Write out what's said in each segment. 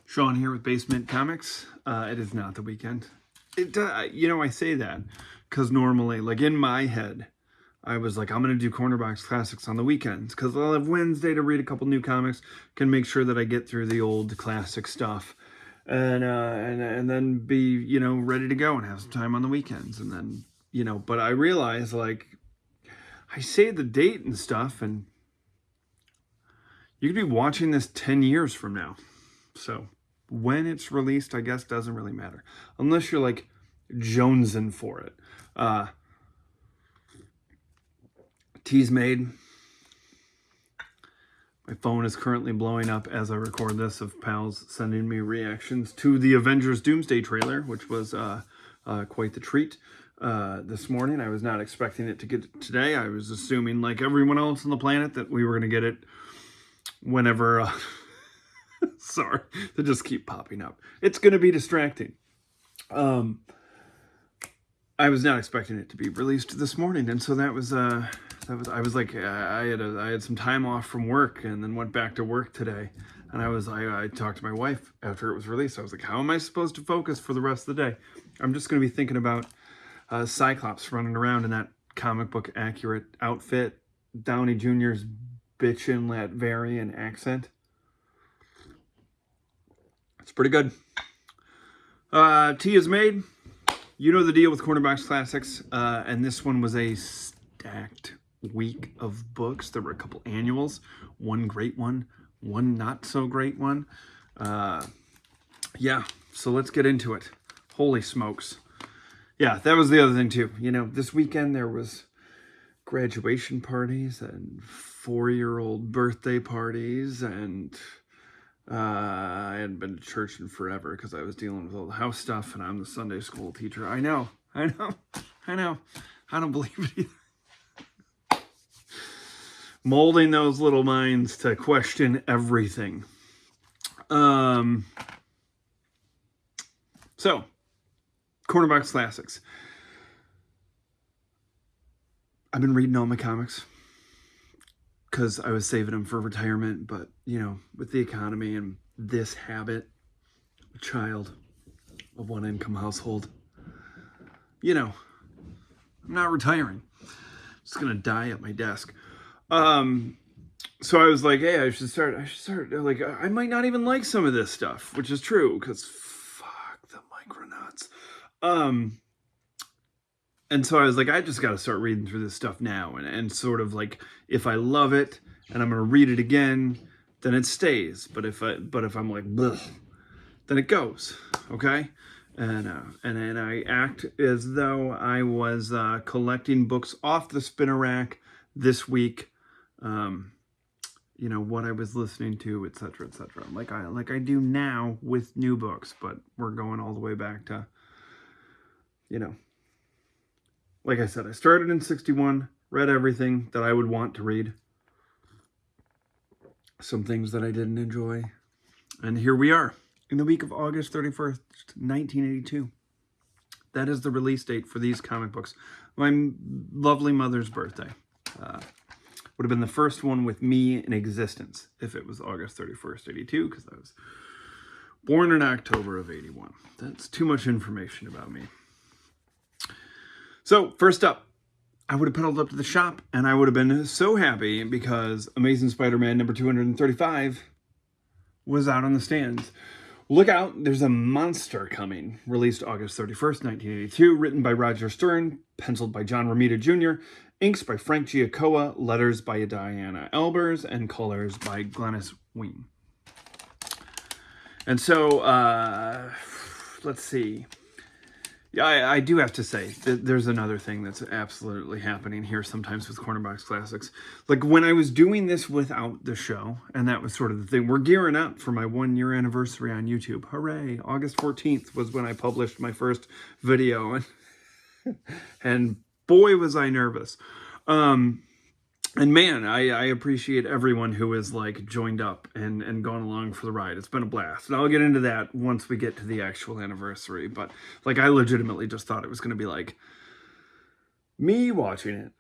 Sean here with BaseMint Comics. It is not the weekend. I say that because normally, like in my head, I was like, I'm going to do Corner Box Classics on the weekends because I'll have Wednesday to read a couple new comics, can make sure that I get through the old classic stuff, and then be, ready to go and have some time on the weekends. And then, but I realize, like, I say the date and stuff, and you could be watching this 10 years from now. So when it's released, I guess, doesn't really matter. Unless you're, like, jonesing for it. Tea's made. My phone is currently blowing up as I record this of pals sending me reactions to the Avengers Doomsday trailer, which was quite the treat this morning. I was not expecting it to get it today. I was assuming, like everyone else on the planet, that we were going to get it whenever... Sorry, they just keep popping up. It's going to be distracting. I was not expecting it to be released this morning, and so I was like, I had some time off from work, and then went back to work today. And I talked to my wife after it was released. I was like, how am I supposed to focus for the rest of the day? I'm just going to be thinking about Cyclops running around in that comic book accurate outfit, Downey Jr.'s bitchin' Latverian accent. It's pretty good. Tea is made. You know the deal with Corner Box Classics. And this one was a stacked week of books. There were a couple annuals. One great one. One not so great one. Yeah, so let's get into it. Holy smokes. Yeah, that was the other thing too. This weekend there was graduation parties and 4-year-old birthday parties, and... I hadn't been to church in forever because I was dealing with all the house stuff, and I'm the Sunday school teacher. I know. I don't believe it either. Molding those little minds to question everything. So, Corner Box Classics. I've been reading all my comics because I was saving them for retirement, but, with the economy and this habit, a child of one income household, I'm not retiring. I'm just going to die at my desk. So I was like, hey, I should start, like, I might not even like some of this stuff, which is true, because fuck the Micronauts. And so I was like, I just got to start reading through this stuff now. And sort of like, if I love it and I'm going to read it again, then it stays. But if I'm like, bleh, then it goes. Okay. And I act as though I was collecting books off the spinner rack this week. What I was listening to, etc., etc. Like I do now with new books, but we're going all the way back to, like I said, I started in 61, read everything that I would want to read. Some things that I didn't enjoy. And here we are, in the week of August 31st, 1982. That is the release date for these comic books. My lovely mother's birthday. Would have been the first one with me in existence if it was August 31st, 82, because I was born in October of 81. That's too much information about me. So, first up, I would have pedaled up to the shop, and I would have been so happy because Amazing Spider-Man number 235 was out on the stands. Look out, there's a monster coming. Released August 31st, 1982, written by Roger Stern, penciled by John Romita Jr., inks by Frank Giacoa, letters by Diana Albers, and colors by Glennis Wein. And so, let's see. Yeah, I do have to say that there's another thing that's absolutely happening here sometimes with Corner Box Classics. Like when I was doing this without the show, and that was sort of the thing, we're gearing up for my 1-year anniversary on YouTube. Hooray! August 14th was when I published my first video, and boy was I nervous. And man, I appreciate everyone who has like joined up and gone along for the ride. It's been a blast. And I'll get into that once we get to the actual anniversary. But like I legitimately just thought it was going to be like me watching it,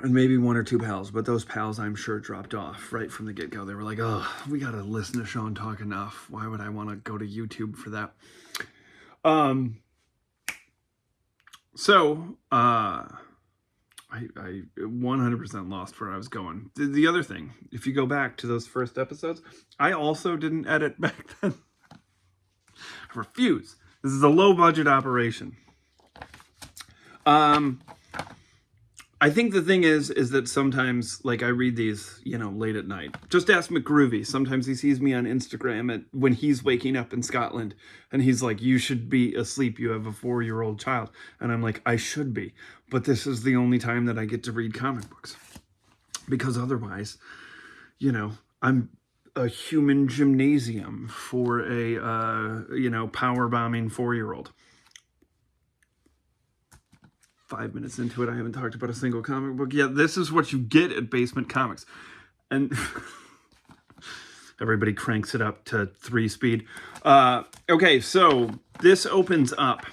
and maybe one or two pals, but those pals I'm sure dropped off right from the get-go. They were like, oh, we got to listen to Sean talk enough. Why would I want to go to YouTube for that? I 100% lost where I was going. The other thing, if you go back to those first episodes, I also didn't edit back then. I refuse. This is a low-budget operation. I think the thing is that sometimes, like, I read these, late at night. Just ask McGroovy. Sometimes he sees me on Instagram when he's waking up in Scotland, and he's like, you should be asleep. You have a 4-year-old child. And I'm like, I should be. But this is the only time that I get to read comic books. Because otherwise, I'm a human gymnasium for a, power bombing 4-year-old. 5 minutes into it, I haven't talked about a single comic book yet. This is what you get at BaseMint Comics. And everybody cranks it up to 3 speed. Okay, so this opens up.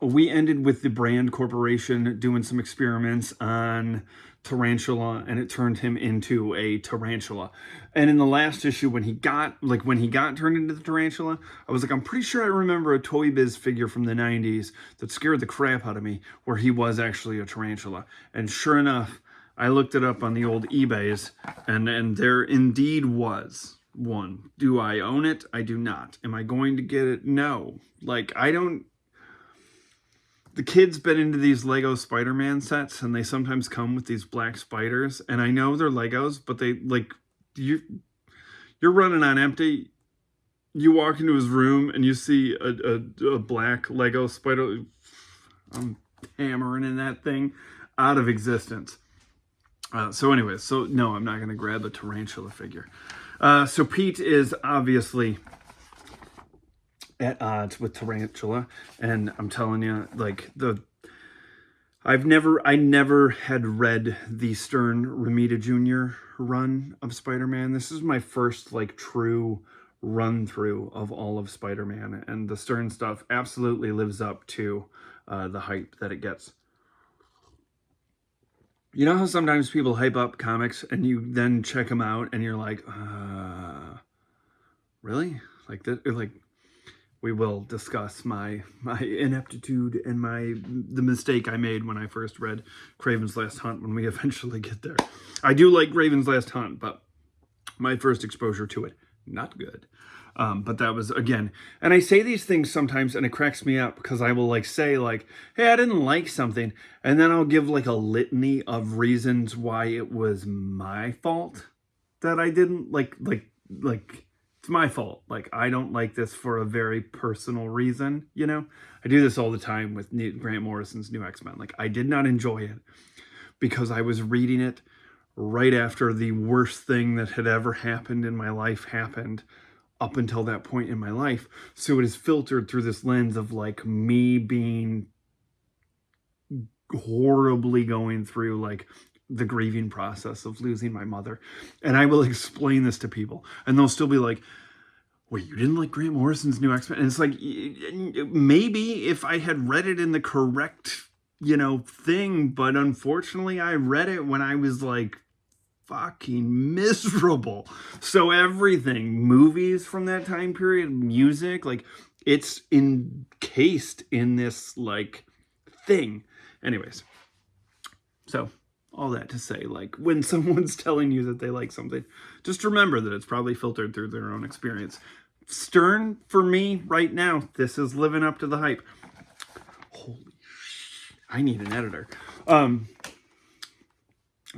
We ended with the Brand Corporation doing some experiments on Tarantula, and it turned him into a tarantula. And in the last issue, when he got turned into the tarantula, I was like, I'm pretty sure I remember a Toy Biz figure from the 90s that scared the crap out of me, where he was actually a tarantula. And sure enough, I looked it up on the old eBays, and there indeed was one. Do I own it? I do not. Am I going to get it? No. I don't. The kids been into these Lego Spider-Man sets, and they sometimes come with these black spiders. And I know they're Legos, but you're running on empty. You walk into his room and you see a black Lego spider. I'm hammering in that thing out of existence. So no, I'm not going to grab a tarantula figure. So Pete is obviously at odds with Tarantula, and I'm telling you, I never had read the Stern Romita Jr. run of Spider-Man. This is my first true run through of all of Spider-Man, and the Stern stuff absolutely lives up to the hype that it gets. You know how sometimes people hype up comics and you then check them out and you're like, really? We will discuss my ineptitude and the mistake I made when I first read Kraven's Last Hunt when we eventually get there. I do like Kraven's Last Hunt, but my first exposure to it, not good. But that was, again, and I say these things sometimes and it cracks me up because I will say hey, I didn't like something. And then I'll give a litany of reasons why it was my fault that I didn't it's my fault. I don't like this for a very personal reason, I do this all the time with Grant Morrison's New X-Men. I did not enjoy it because I was reading it right after the worst thing that had ever happened in my life happened up until that point in my life. So it is filtered through this lens of me being horribly going through the grieving process of losing my mother. And I will explain this to people and they'll still be like, wait, you didn't like Grant Morrison's New X-Men? And it's maybe if I had read it in the correct, thing, but unfortunately I read it when I was fucking miserable. So everything, movies from that time period, music, it's encased in this thing. Anyways, so all that to say, when someone's telling you that they like something, just remember that it's probably filtered through their own experience. Stern, for me, right now, this is living up to the hype. Holy shit, I need an editor.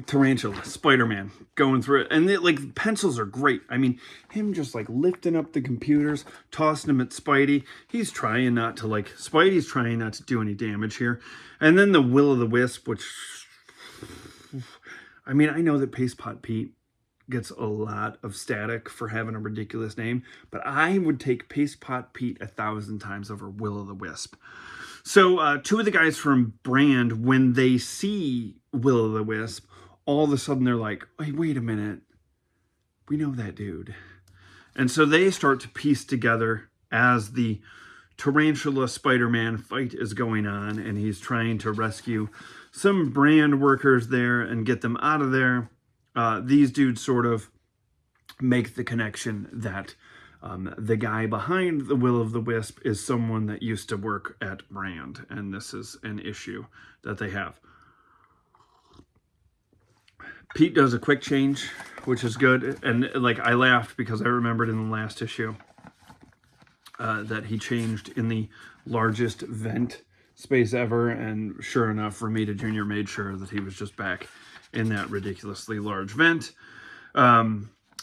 Tarantula, Spider-Man, going through it. And pencils are great. I mean, him just lifting up the computers, tossing them at Spidey. He's trying not to Spidey's trying not to do any damage here. And then the Will-o'-the-Wisp, which, I mean, I know that Paste Pot Pete gets a lot of static for having a ridiculous name, but I would take Paste Pot Pete 1,000 times over Will-o'-the-Wisp. So two of the guys from Brand, when they see Will-o'-the-Wisp, all of a sudden they're like, hey, wait a minute. We know that dude. And so they start to piece together as the Tarantula Spider-Man fight is going on, and he's trying to rescue some brand workers there and get them out of there. These dudes sort of make the connection that the guy behind the Will-o'-the-Wisp is someone that used to work at Brand, and this is an issue that they have. Pete does a quick change, which is good, and like I laughed because I remembered in the last issue that he changed in the largest vent space ever, and sure enough, Romita Jr. made sure that he was just back in that ridiculously large vent.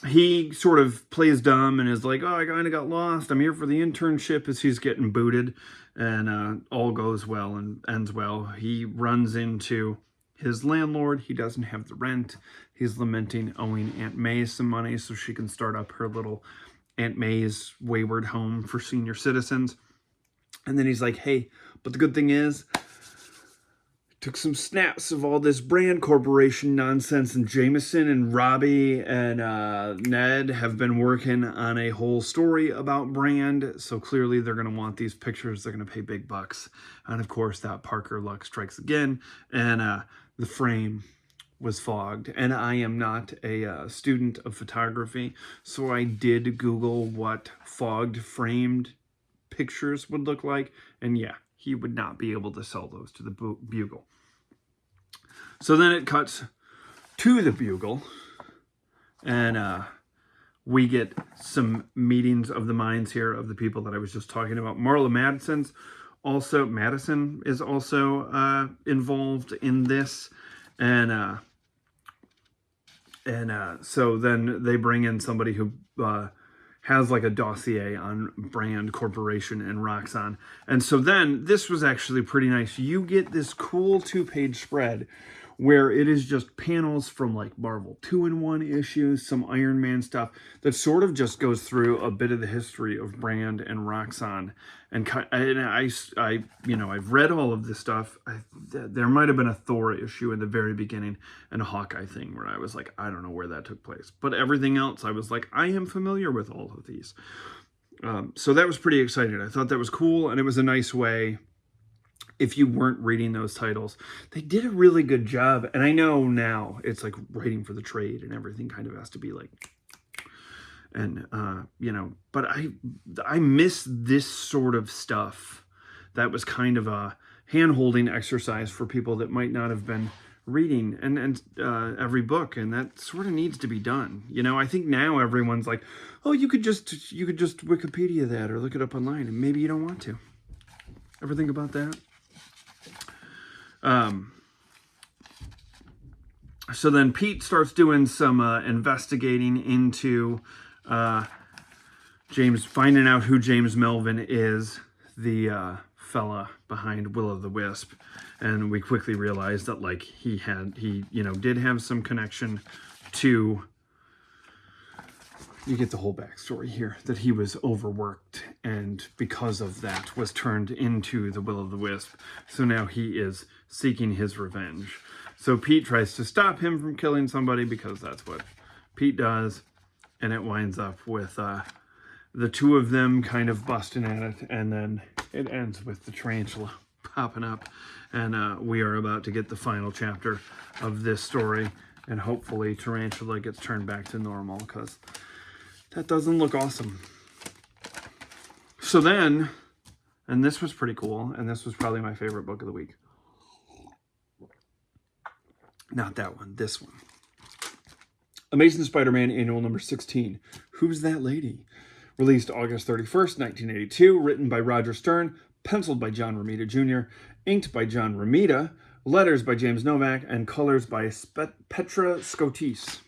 He sort of plays dumb and is like, oh, I kind of got lost. I'm here for the internship, as he's getting booted, and all goes well and ends well. He runs into his landlord. He doesn't have the rent. He's lamenting owing Aunt May some money so she can start up her little Aunt May's wayward home for senior citizens. And then he's like, hey, but the good thing is, took some snaps of all this Brand Corporation nonsense, and Jameson and Robbie and Ned have been working on a whole story about Brand, so clearly they're going to want these pictures. They're going to pay big bucks. And of course, that Parker luck strikes again, and the frame was fogged. And I am not a student of photography, so I did Google what fogged framed pictures would look like, and yeah, he would not be able to sell those to the Bugle. So then it cuts to the Bugle, and we get some meetings of the minds here of the people that I was just talking about. Marla Madison is also involved in this, and so then they bring in somebody who has like a dossier on Brand Corporation and Roxxon. And so then this was actually pretty nice. You get this cool 2-page spread where it is just panels from like Marvel 2-in-1 issues, some Iron Man stuff that sort of just goes through a bit of the history of Brand and Roxxon. And I I've read all of this stuff. There might have been a Thor issue in the very beginning and a Hawkeye thing where I was like, I don't know where that took place. But everything else, I was like, I am familiar with all of these. So that was pretty exciting. I thought that was cool, and it was a nice way. If you weren't reading those titles, they did a really good job. And I know now it's like writing for the trade and everything kind of has to be like, and but I miss this sort of stuff. That was kind of a hand-holding exercise for people that might not have been reading and every book, and that sort of needs to be done. I think now everyone's like, oh, you could just Wikipedia that or look it up online, and maybe you don't want to. Ever think about that? So then Pete starts doing some investigating into finding out who James Melvin is, the fella behind Will-o'-the-Wisp, and we quickly realize that like he did have some connection to. You get the whole backstory here, that he was overworked and because of that was turned into the Will-o'-the-Wisp. So now he is seeking his revenge. So Pete tries to stop him from killing somebody because that's what Pete does. And it winds up with the two of them kind of busting at it. And then it ends with the tarantula popping up. And we are about to get the final chapter of this story. And hopefully Tarantula gets turned back to normal, because that doesn't look awesome. So then, and this was pretty cool, and this was probably my favorite book of the week. Not that one, this one. Amazing Spider-Man Annual number 16. Who's That Lady? Released August 31st, 1982. Written by Roger Stern. Penciled by John Romita Jr. Inked by John Romita. Letters by James Novak. And colors by Petra Scotese.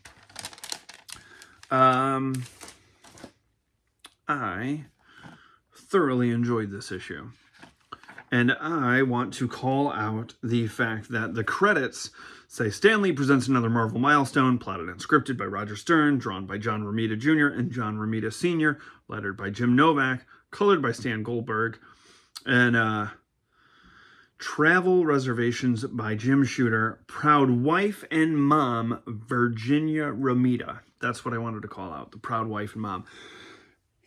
I thoroughly enjoyed this issue. And I want to call out the fact that the credits say Stan Lee presents another Marvel milestone, plotted and scripted by Roger Stern, drawn by John Romita Jr. and John Romita Sr., lettered by Jim Novak, colored by Stan Goldberg, and travel reservations by Jim Shooter, proud wife and mom, Virginia Romita. That's what I wanted to call out, the proud wife and mom.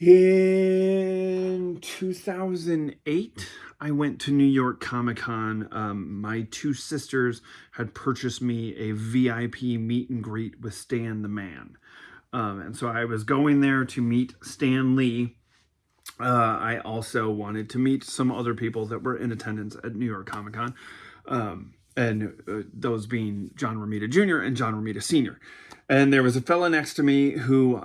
In 2008, I went to New York Comic Con. My two sisters had purchased me a VIP meet and greet with Stan the Man. And so I was going there to meet Stan Lee. I also wanted to meet some other people that were in attendance at New York Comic Con. Those being John Romita Jr. and John Romita Sr. And there was a fella next to me who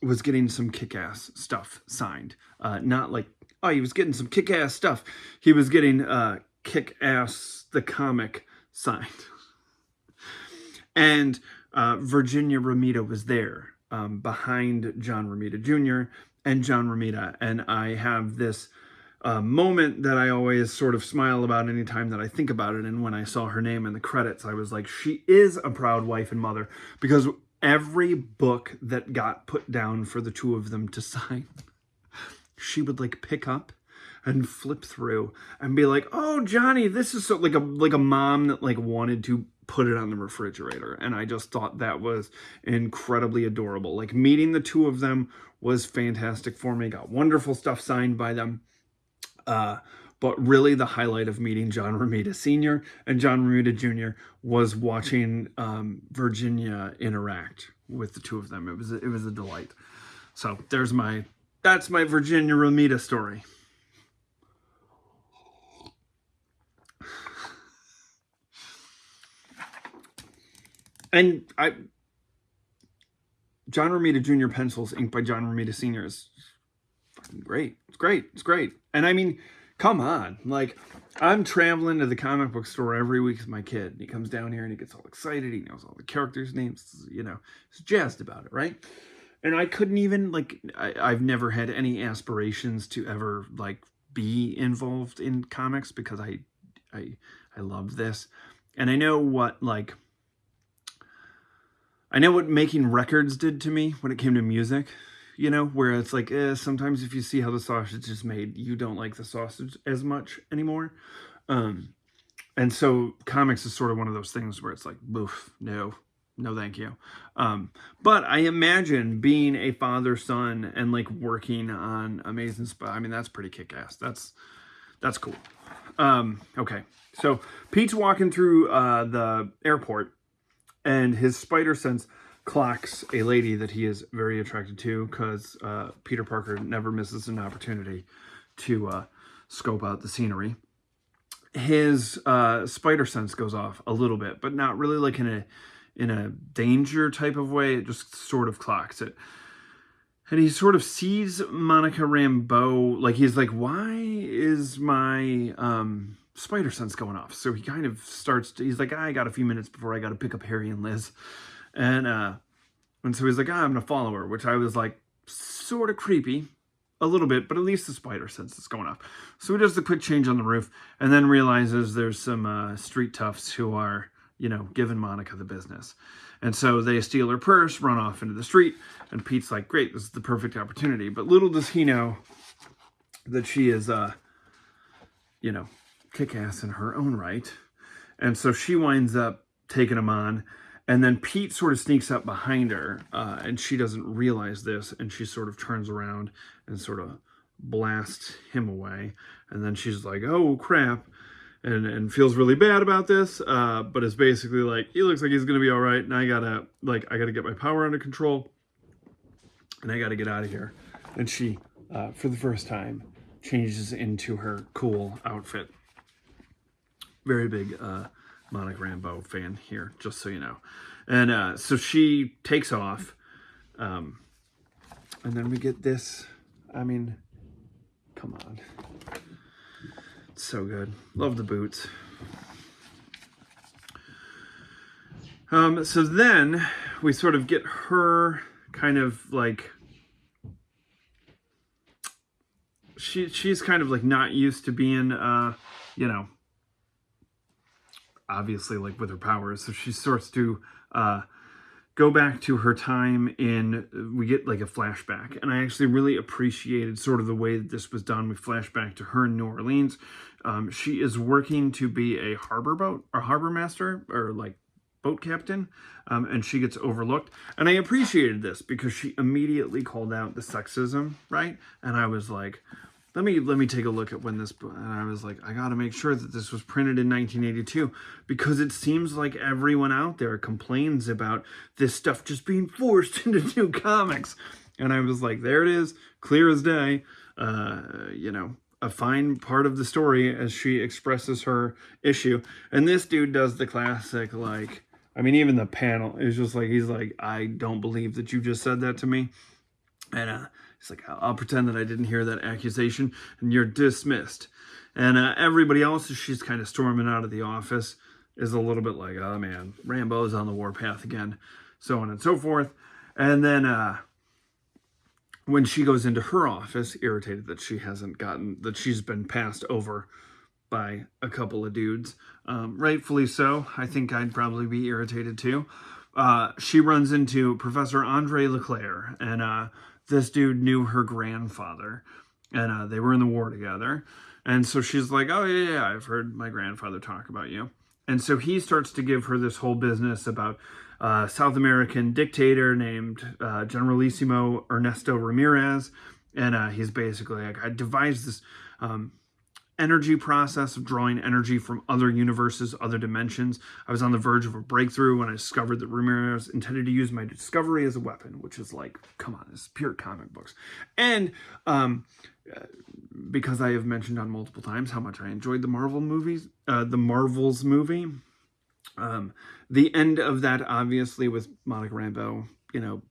was getting some kick-ass stuff signed. Not like, oh, he was getting some kick-ass stuff. He was getting Kick-Ass the Comic signed. And Virginia Romita was there behind John Romita Jr. and John Romita. And I have this moment that I always sort of smile about anytime that I think about it. And when I saw her name in the credits, I was like, she is a proud wife and mother, because every book that got put down for the two of them to sign, she would like pick up and flip through and be like, oh, Johnny, this is so, like a mom that like wanted to put it on the refrigerator. And I just thought that was incredibly adorable. Like, meeting the two of them was fantastic for me. Got wonderful stuff signed by them. But really the highlight of meeting John Romita Sr. and John Romita Jr. was watching Virginia interact with the two of them. It was a delight. So that's my Virginia Romita story. And John Romita Jr. pencils inked by John Romita Sr. is fucking great. It's great. And I mean, come on. Like, I'm traveling to the comic book store every week with my kid. And he comes down here and he gets all excited. He knows all the characters' names. You know, he's jazzed about it, right? And I couldn't even, like, I've never had any aspirations to ever, like, be involved in comics, because I love this. And I know what making records did to me when it came to music, you know, where it's like, sometimes if you see how the sausage is made, you don't like the sausage as much anymore. And so comics is sort of one of those things where it's like, boof, no, thank you. But I imagine being a father-son and like working on Amazing I mean, that's pretty kick-ass. That's cool. Okay. So Pete's walking through the airport, and his spider sense clocks a lady that he is very attracted to, because Peter Parker never misses an opportunity to scope out the scenery. His spider sense goes off a little bit, but not really like in a danger type of way. It just sort of clocks it. And he sort of sees Monica Rambeau, like he's like, why is my spider sense going off? So he kind of he's like, I got a few minutes before I got to pick up Harry and Liz. And so he's like, I'm going to follow her, which I was like, sort of creepy a little bit, but at least the spider sense is going off. So he does the quick change on the roof and then realizes there's some street toughs who are, you know, giving Monica the business. And so they steal her purse, run off into the street, and Pete's like, great, this is the perfect opportunity. But little does he know that she is, you know, kick-ass in her own right. And so she winds up taking him on. And then Pete sort of sneaks up behind her, and she doesn't realize this, and she sort of turns around and sort of blasts him away. And then she's like, oh, crap, and feels really bad about this, but is basically like, he looks like he's going to be all right, and I gotta get my power under control, and I gotta get out of here. And she, for the first time, changes into her cool outfit. Very big Monica Rambeau fan here, just so you know. And so she takes off, and then we get this. I mean, come on. It's so good. Love the boots. So then we sort of get her kind of like, she's kind of like not used to being, you know, obviously like with her powers. So she starts to go back to her time we get like a flashback. And I actually really appreciated sort of the way that this was done. We flash back to her in New Orleans. She is working to be a harbor master, or like boat captain, and she gets overlooked. And I appreciated this because she immediately called out the sexism, right? And I was like, let me take a look at when this, and I was like, I got to make sure that this was printed in 1982 because it seems like everyone out there complains about this stuff just being forced into new comics. And I was like, there it is, clear as day. A fine part of the story as she expresses her issue. And this dude does the classic, like, I mean, even the panel is just like, he's like, I don't believe that you just said that to me. And he's like, I'll pretend that I didn't hear that accusation, and you're dismissed. And everybody else, as she's kind of storming out of the office, is a little bit like, oh man, Rambo's on the warpath again, so on and so forth. And then when she goes into her office, irritated that she's been passed over by a couple of dudes, rightfully so. I think I'd probably be irritated too. She runs into Professor Andre Leclerc, and this dude knew her grandfather, and they were in the war together. And so she's like, oh yeah, I've heard my grandfather talk about you. And so he starts to give her this whole business about South American dictator named Generalissimo Ernesto Ramirez. And he's basically like, I devised this energy process of drawing energy from other universes, other dimensions. I was on the verge of a breakthrough when I discovered that Ramirez intended to use my discovery as a weapon, which is like, come on, this is pure comic books. And because I have mentioned on multiple times how much I enjoyed the Marvels movie, the end of that, obviously, with Monica Rambeau,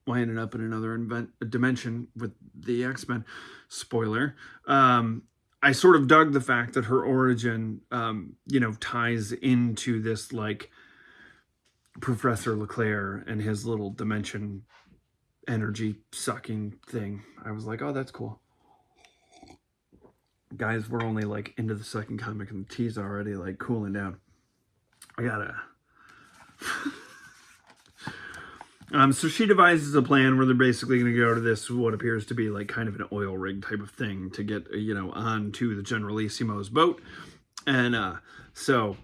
winding up in another dimension with the X-Men, spoiler, I sort of dug the fact that her origin, ties into this, like, Professor Leclerc and his little dimension energy sucking thing. I was like, oh, that's cool. Guys, we're only, like, into the second comic and the tea's already, like, cooling down. I gotta... So she devises a plan where they're basically going to go to this, what appears to be like kind of an oil rig type of thing to get, onto the Generalissimo's boat. And so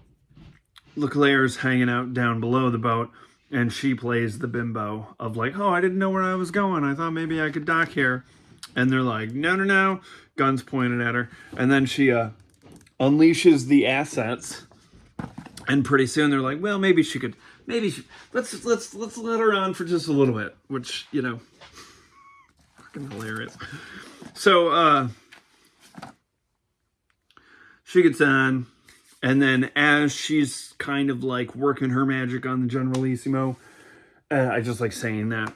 Leclerc's hanging out down below the boat, and she plays the bimbo of like, oh, I didn't know where I was going. I thought maybe I could dock here. And they're like, no, guns pointed at her. And then she unleashes the assets. And pretty soon they're like, well, let's let her on for just a little bit, which, fucking hilarious. So she gets on, and then as she's kind of like working her magic on the Generalissimo, I just like saying that,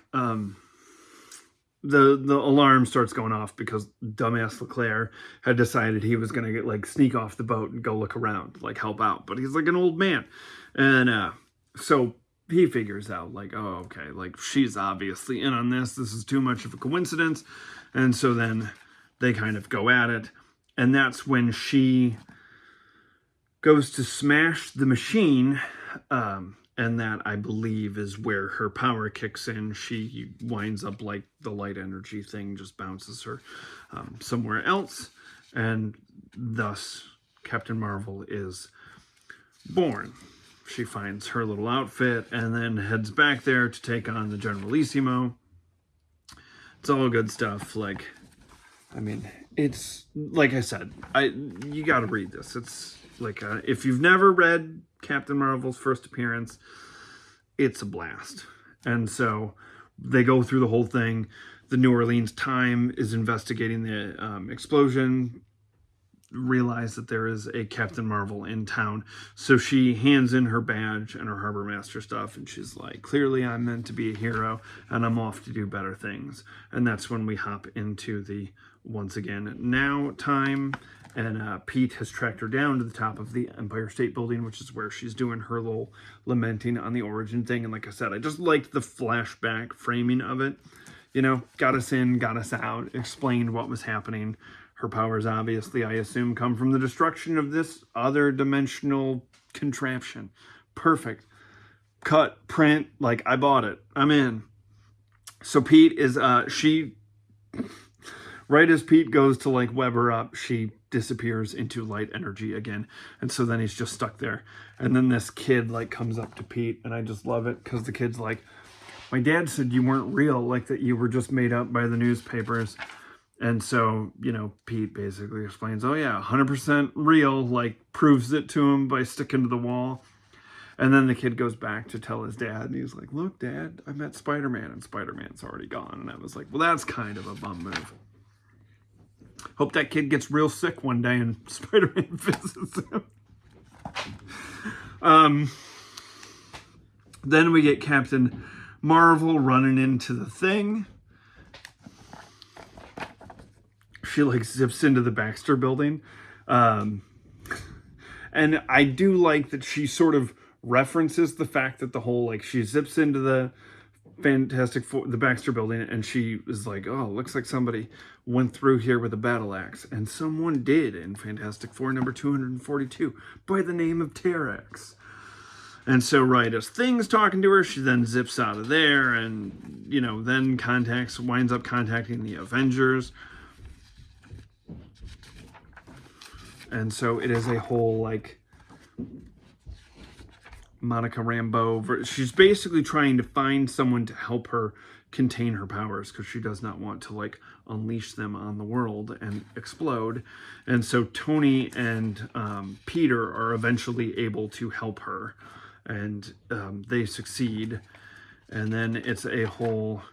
the alarm starts going off because dumbass Leclerc had decided he was going to sneak off the boat and go look around, like help out. But he's like an old man. And so he figures out like, oh, okay, like she's obviously in on this. This is too much of a coincidence. And so then they kind of go at it. And that's when she goes to smash the machine, and that, I believe, is where her power kicks in. She winds up like the light energy thing just bounces her somewhere else. And thus, Captain Marvel is born. She finds her little outfit and then heads back there to take on the Generalissimo. It's all good stuff. Like, I mean, it's, like I said, you got to read this. It's like, if you've never read Captain Marvel's first appearance, it's a blast. And so they go through the whole thing. The New Orleans Time is investigating the explosion, realize that there is a Captain Marvel in town. So she hands in her badge and her Harbor Master stuff, and she's like, clearly I'm meant to be a hero, and I'm off to do better things. And that's when we hop into the, once again, now time. And Pete has tracked her down to the top of the Empire State Building, which is where she's doing her little lamenting on the origin thing. And like I said, I just liked the flashback framing of it. Got us in, got us out, explained what was happening. Her powers, obviously, I assume, come from the destruction of this other dimensional contraption. Perfect. Cut, print, like, I bought it. I'm in. So Pete is, she right as Pete goes to like web her up, she disappears into light energy again. And so then he's just stuck there. And then this kid like comes up to Pete, and I just love it because the kid's like, my dad said you weren't real, like that you were just made up by the newspapers. And so, you know, Pete basically explains, oh yeah, 100% real, like proves it to him by sticking to the wall. And then the kid goes back to tell his dad, and he's like, look, Dad, I met Spider-Man, and Spider-Man's already gone. And I was like, well, that's kind of a bum move. Hope that kid gets real sick one day and Spider-Man visits him. Then we get Captain Marvel running into the Thing. She like zips into the Baxter building. And I do like that she sort of references the fact that the whole, like, she zips into the Fantastic Four, the Baxter building, and she is like, oh, looks like somebody went through here with a battle axe. And someone did in Fantastic Four number 242 by the name of Terex. And so right as Thing's talking to her, she then zips out of there and, you know, then winds up contacting the Avengers. And so it is a whole, like, Monica Rambeau. She's basically trying to find someone to help her contain her powers because she does not want to, like, unleash them on the world and explode. And so Tony and Peter are eventually able to help her, and they succeed. And then it's a whole,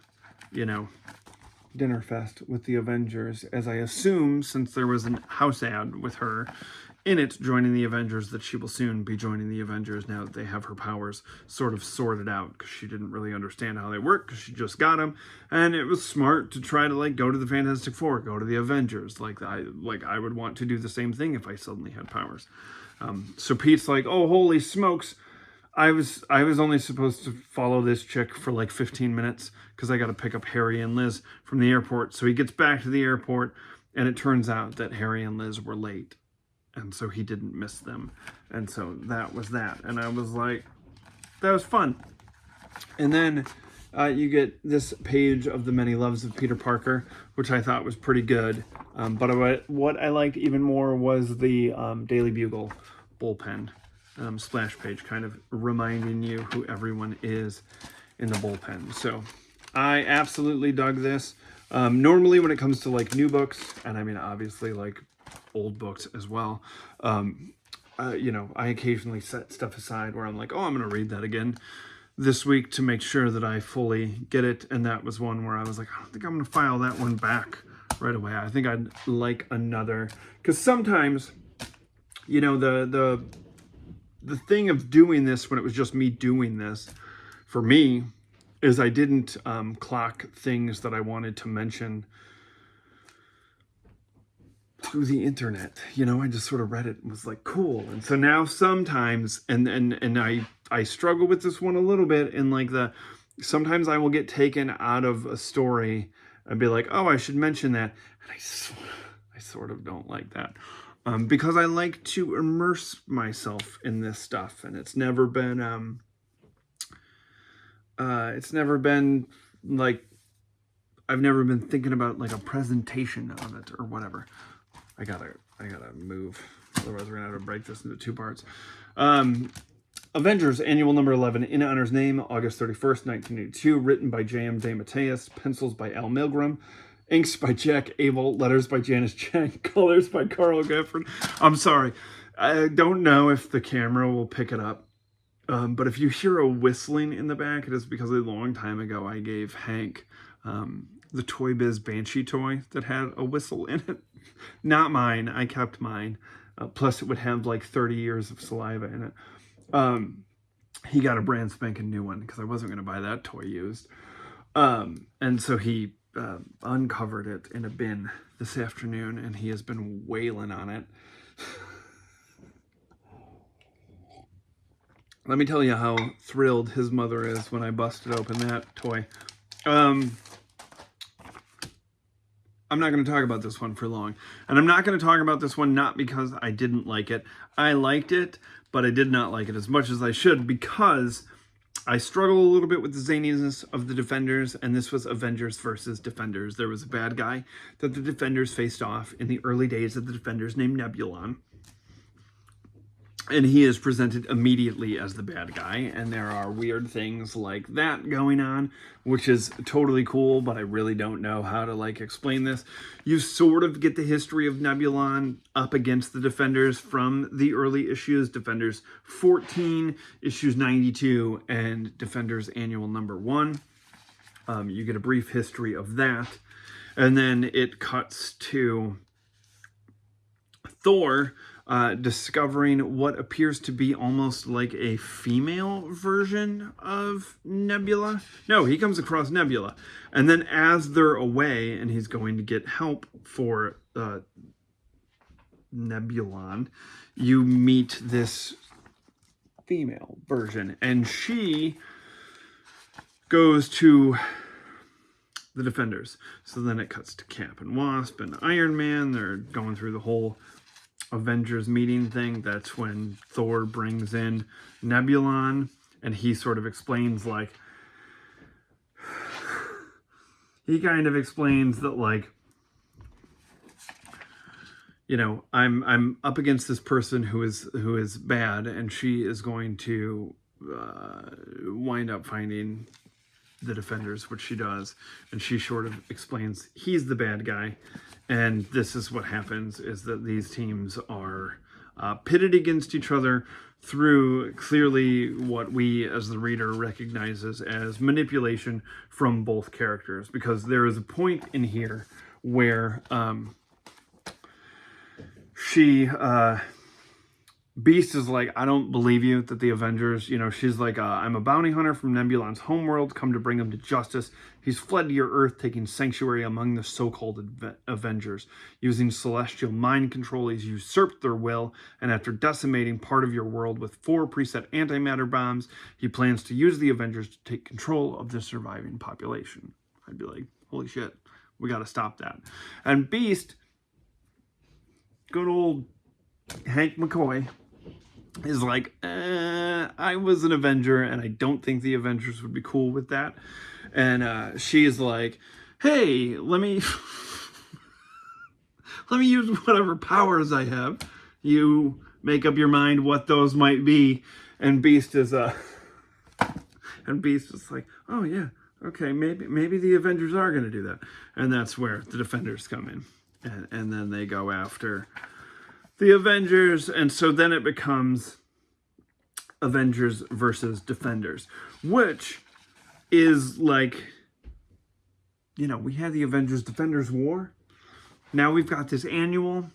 you know, dinner fest with the Avengers, as I assume, since there was a house ad with her in it joining the Avengers, that she will soon be joining the Avengers now that they have her powers sort of sorted out, because she didn't really understand how they work because she just got them, and it was smart to try to like go to the Fantastic Four, go to the Avengers. Like I would want to do the same thing if I suddenly had powers. So Pete's like, oh, holy smokes, I was only supposed to follow this chick for like 15 minutes because I got to pick up Harry and Liz from the airport. So he gets back to the airport, and it turns out that Harry and Liz were late. And so he didn't miss them. And so that was that. And I was like, that was fun. And then you get this page of The Many Loves of Peter Parker, which I thought was pretty good. But what I liked even more was the Daily Bugle bullpen splash page, kind of reminding you who everyone is in the bullpen. So I absolutely dug this. Normally when it comes to like new books, and I mean obviously like old books as well, you know, I occasionally set stuff aside where I'm like, oh, I'm going to read that again this week to make sure that I fully get it. And that was one where I was like, I don't think I'm going to file that one back right away. I think I'd like another, because sometimes, you know, the thing of doing this when it was just me doing this for me is I didn't clock things that I wanted to mention through the internet. You know, I just sort of read it and was like, cool. And so now sometimes, and I struggle with this one a little bit in like sometimes I will get taken out of a story and be like, oh, I should mention that. And I sort of don't like that. Because I like to immerse myself in this stuff, and it's never been like, I've never been thinking about like a presentation of it or whatever. I gotta move, otherwise we're gonna have to break this into two parts. Avengers Annual number 11, in honor's name, August 31st, 1982, written by J.M. DeMatteis, pencils by Al Milgram, inks by Jack Abel, letters by Janice Chang, colors by Carl Gafford. I'm sorry, I don't know if the camera will pick it up, but if you hear a whistling in the back, it is because a long time ago I gave Hank the Toy Biz Banshee toy that had a whistle in it. Not mine, I kept mine. Plus it would have like 30 years of saliva in it. He got a brand spanking new one because I wasn't going to buy that toy used. And so he uncovered it in a bin this afternoon, and he has been wailing on it. Let me tell you how thrilled his mother is when I busted open that toy. I'm not going to talk about this one for long. And I'm not going to talk about this one not because I didn't like it. I liked it, but I did not like it as much as I should, because I struggle a little bit with the zaniness of the Defenders, and this was Avengers versus Defenders. There was a bad guy that the Defenders faced off in the early days of the Defenders named Nebulon. And he is presented immediately as the bad guy, and there are weird things like that going on, which is totally cool, but I really don't know how to, like, explain this. You sort of get the history of Nebulon up against the Defenders from the early issues, Defenders 14, issues 92, and Defenders Annual number 1. You get a brief history of that, and then it cuts to Thor discovering what appears to be almost like a female version of Nebula. No, he comes across Nebula. And then as they're away and he's going to get help for Nebulon, you meet this female version. And she goes to the Defenders. So then it cuts to Cap and Wasp and Iron Man. They're going through the whole Avengers meeting thing. That's when Thor brings in Nebulon, and he sort of explains, like, he kind of explains that, like, you know, I'm up against this person who is bad, and she is going to wind up finding the Defenders, which she does, and she sort of explains he's the bad guy. And this is what happens, is that these teams are pitted against each other through clearly what we as the reader recognizes as manipulation from both characters. Because there is a point in here where Beast is like, I don't believe you that the Avengers, you know, she's like, I'm a bounty hunter from Nebulon's homeworld, come to bring him to justice. He's fled to your Earth, taking sanctuary among the so-called Avengers. Using celestial mind control, he's usurped their will, and after decimating part of your world with 4 preset antimatter bombs, he plans to use the Avengers to take control of the surviving population. I'd be like, holy shit, we got to stop that. And Beast, good old Hank McCoy, is like, I was an Avenger, and I don't think the Avengers would be cool with that. And she is like, hey, let me use whatever powers I have. You make up your mind what those might be. And Beast is like, oh yeah, okay, maybe the Avengers are going to do that. And that's where the Defenders come in, and then they go after the Avengers. And so then it becomes Avengers versus Defenders, which is like, you know, we had the Avengers Defenders War. Now we've got this annual.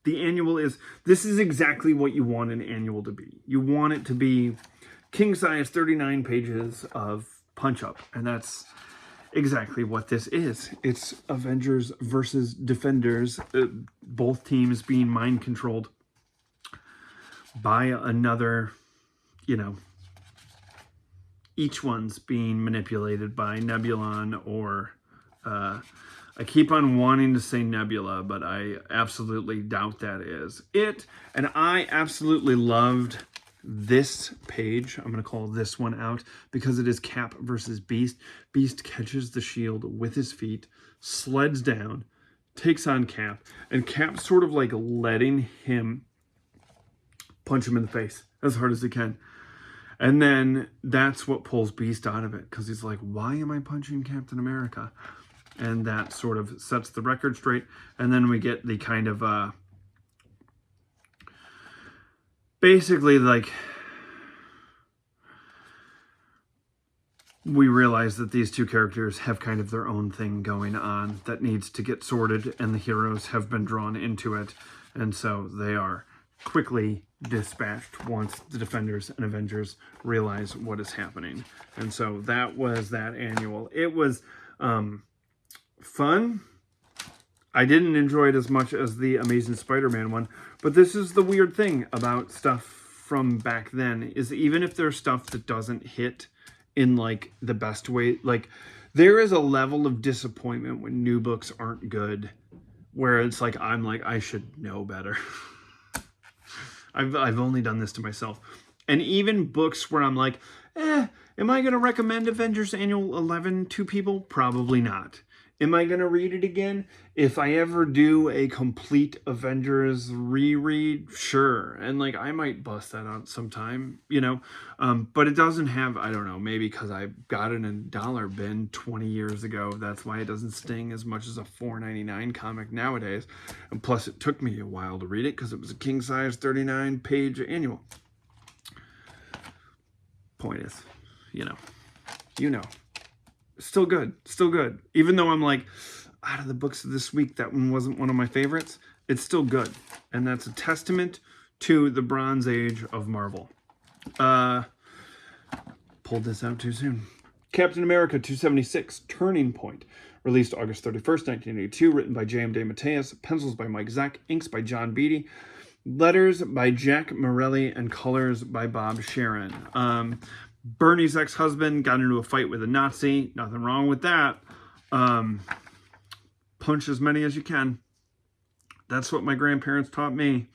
The annual this is exactly what you want an annual to be. You want it to be king size 39 pages of punch up. And that's exactly what this is. It's Avengers versus Defenders, both teams being mind controlled by another, you know, each one's being manipulated by Nebulon or, I keep on wanting to say Nebula, but I absolutely doubt that is it. And I absolutely loved this page. I'm going to call this one out because it is Cap versus Beast. Beast catches the shield with his feet, sleds down, takes on Cap, and Cap sort of like letting him punch him in the face as hard as he can. And then that's what pulls Beast out of it, because he's like, why am I punching Captain America? And that sort of sets the record straight. And then we get the kind of basically, like, we realize that these two characters have kind of their own thing going on that needs to get sorted, and the heroes have been drawn into it. And so they are quickly dispatched once the Defenders and Avengers realize what is happening. And so that was that annual. It was fun. I didn't enjoy it as much as the Amazing Spider-Man one, but this is the weird thing about stuff from back then, is even if there's stuff that doesn't hit in like the best way, like there is a level of disappointment when new books aren't good, where it's like, I'm like, I should know better. I've only done this to myself. And even books where I'm like, Am I going to recommend Avengers Annual 11 to people? Probably not. Am I going to read it again? If I ever do a complete Avengers reread, sure. And like, I might bust that out sometime, you know. But it doesn't have, I don't know, maybe because I got it in a dollar bin 20 years ago. That's why it doesn't sting as much as a $4.99 comic nowadays. And plus, it took me a while to read it because it was a king-size 39-page annual. Point is, you know. Still good. Even though I'm like, out of the books of this week, that one wasn't one of my favorites, it's still good. And that's a testament to the Bronze Age of Marvel. Pulled this out too soon. Captain America 276, Turning Point. Released August 31st, 1982. Written by J.M. DeMatteis. Pencils by Mike Zeck. Inks by John Beatty. Letters by Jack Morelli. And colors by Bob Sharon. Bernie's ex-husband got into a fight with a Nazi. Nothing wrong with that. Punch as many as you can. That's what my grandparents taught me.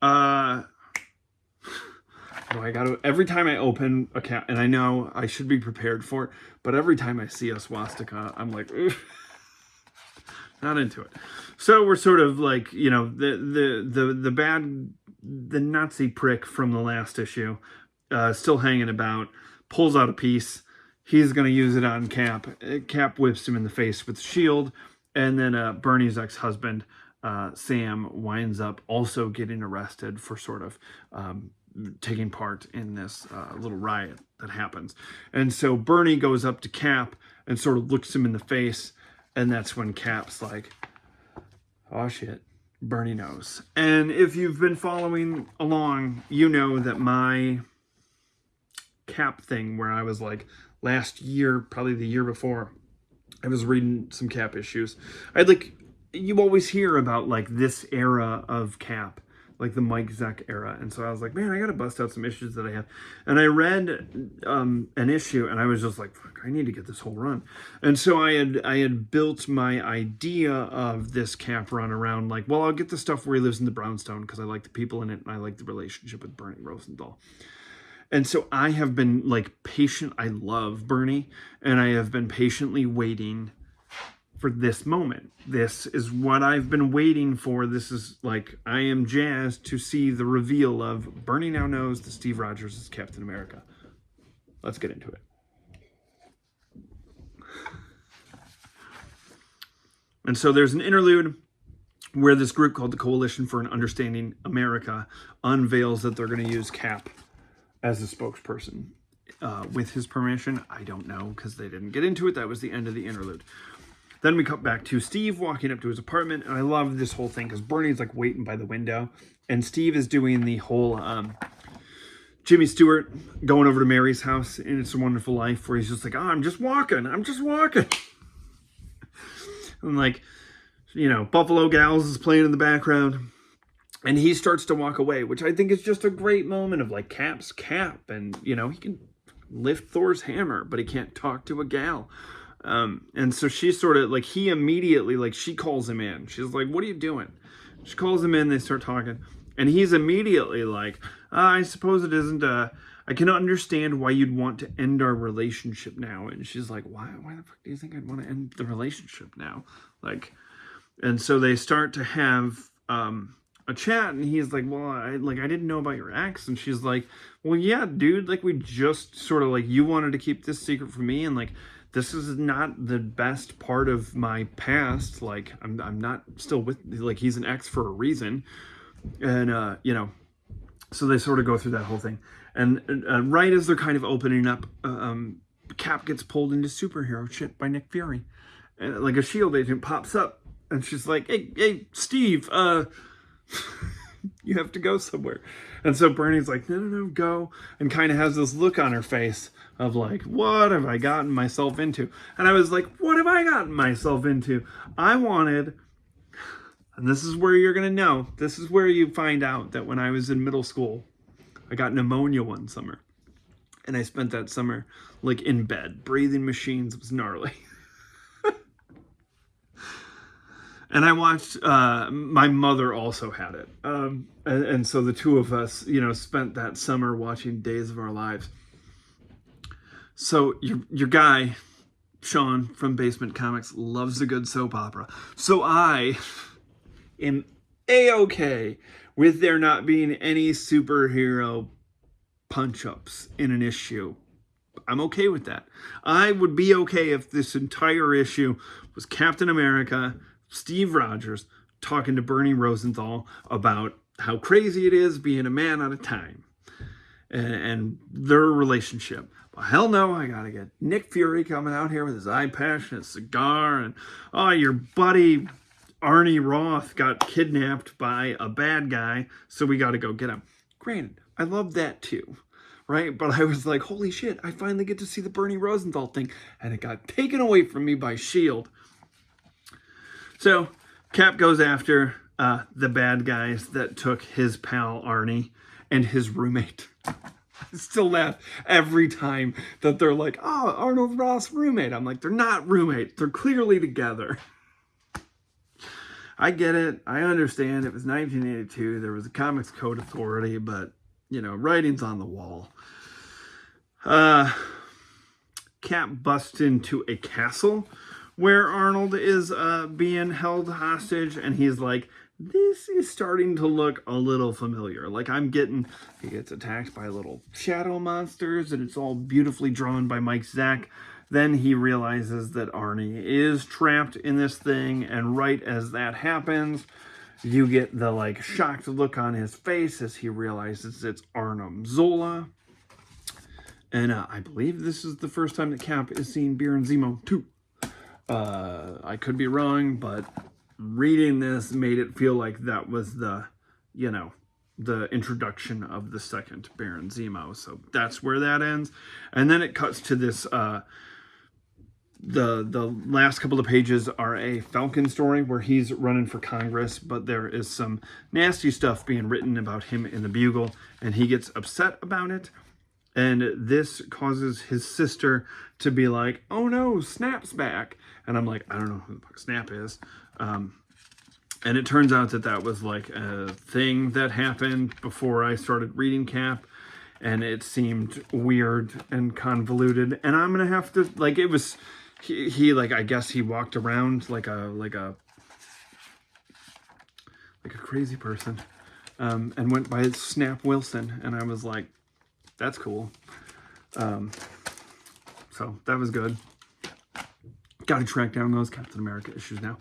Every time I open a cap, and I know I should be prepared for it, but every time I see a swastika, I'm like, not into it. So we're sort of like, you know, the Nazi prick from the last issue. Still hanging about, pulls out a piece. He's going to use it on Cap. Cap whips him in the face with the shield. And then Bernie's ex-husband, Sam, winds up also getting arrested for sort of taking part in this little riot that happens. And so Bernie goes up to Cap and sort of looks him in the face. And that's when Cap's like, oh shit. Bernie knows. And if you've been following along, you know that my Cap thing where I was like last year, probably the year before, I was reading some Cap issues. You always hear about like this era of Cap, like the Mike Zeck era. And so I was like, man, I got to bust out some issues that I have. And I read an issue and I was just like, fuck, I need to get this whole run. And so I had built my idea of this Cap run around like, well, I'll get the stuff where he lives in the brownstone because I like the people in it and I like the relationship with Bernie Rosenthal. And so I have been like patient. I love Bernie, and I have been patiently waiting for this moment. This is what I've been waiting for. This is like, I am jazzed to see the reveal of Bernie now knows that Steve Rogers is Captain America. Let's get into it. And so there's an interlude where this group called the Coalition for an Understanding America unveils that they're going to use Cap as a spokesperson. With his permission, I don't know, because they didn't get into it. That was the end of the interlude. Then we cut back to Steve walking up to his apartment, and I love this whole thing, because Bernie's like waiting by the window, and Steve is doing the whole Jimmy Stewart going over to Mary's house in It's a Wonderful Life, where he's just like, oh, I'm just walking. And like, you know, Buffalo Gals is playing in the background. And he starts to walk away, which I think is just a great moment of like Cap's Cap. And, you know, he can lift Thor's hammer, but he can't talk to a gal. And so she's sort of like, he immediately, like she calls him in. She's like, what are you doing? She calls him in, they start talking. And he's immediately like, I suppose it isn't, I can understand why you'd want to end our relationship now. And she's like, why the fuck do you think I'd want to end the relationship now? Like, and so they start to have, a chat, and he's like, well, I didn't know about your ex. And she's like, well, yeah, dude, like we just sort of like, you wanted to keep this secret from me, and like this is not the best part of my past. Like I'm not still with, like, he's an ex for a reason. And you know, so they sort of go through that whole thing, and right as they're kind of opening up, Cap gets pulled into superhero shit by Nick Fury, and like a SHIELD agent pops up, and she's like, hey Steve, you have to go somewhere. And so Bernie's like, no, go. And kind of has this look on her face of like, what have I gotten myself into? And I was like, what have I gotten myself into? I wanted, and this is where you're going to know, this is where you find out that when I was in middle school, I got pneumonia one summer. And I spent that summer like in bed, breathing machines. It was gnarly. And I watched, my mother also had it. And so the two of us, you know, spent that summer watching Days of Our Lives. So your guy, Sean from BaseMint Comics, loves a good soap opera. So I am A-okay with there not being any superhero punch-ups in an issue. I'm okay with that. I would be okay if this entire issue was Captain America, Steve Rogers, talking to Bernie Rosenthal about how crazy it is being a man out of time and their relationship. But hell no, I gotta get Nick Fury coming out here with his eye patch and his cigar, and oh, your buddy Arnie Roth got kidnapped by a bad guy, so we gotta go get him. Granted, I love that too, right? But I was like, holy shit, I finally get to see the Bernie Rosenthal thing, and it got taken away from me by S.H.I.E.L.D. So Cap goes after the bad guys that took his pal Arnie and his roommate. I still laugh every time that they're like, oh, Arnold Ross roommate. I'm like, they're not roommates. They're clearly together. I get it. I understand. It was 1982. There was a Comics Code Authority, but, you know, writing's on the wall. Cap busts into a castle where Arnold is being held hostage, and he's like, this is starting to look a little familiar. Like, he gets attacked by little shadow monsters, and it's all beautifully drawn by Mike Zack. Then he realizes that Arnie is trapped in this thing, and right as that happens, you get the, like, shocked look on his face as he realizes it's Arnim Zola. And I believe this is the first time that Cap is seeing Baron Zemo too. I could be wrong, but reading this made it feel like that was the introduction of the second Baron Zemo. So that's where that ends. And then it cuts to this, the last couple of pages are a Falcon story where he's running for Congress, but there is some nasty stuff being written about him in the Bugle, and he gets upset about it. And this causes his sister to be like, oh no, Snap's back. And I'm like, I don't know who the fuck Snap is. And it turns out that was like a thing that happened before I started reading Cap. And it seemed weird and convoluted. And I'm going to have to, like, it was, he like, I guess he walked around like a crazy person. And went by Snap Wilson. And I was like, that's cool. So that was good. Got to track down those Captain America issues now.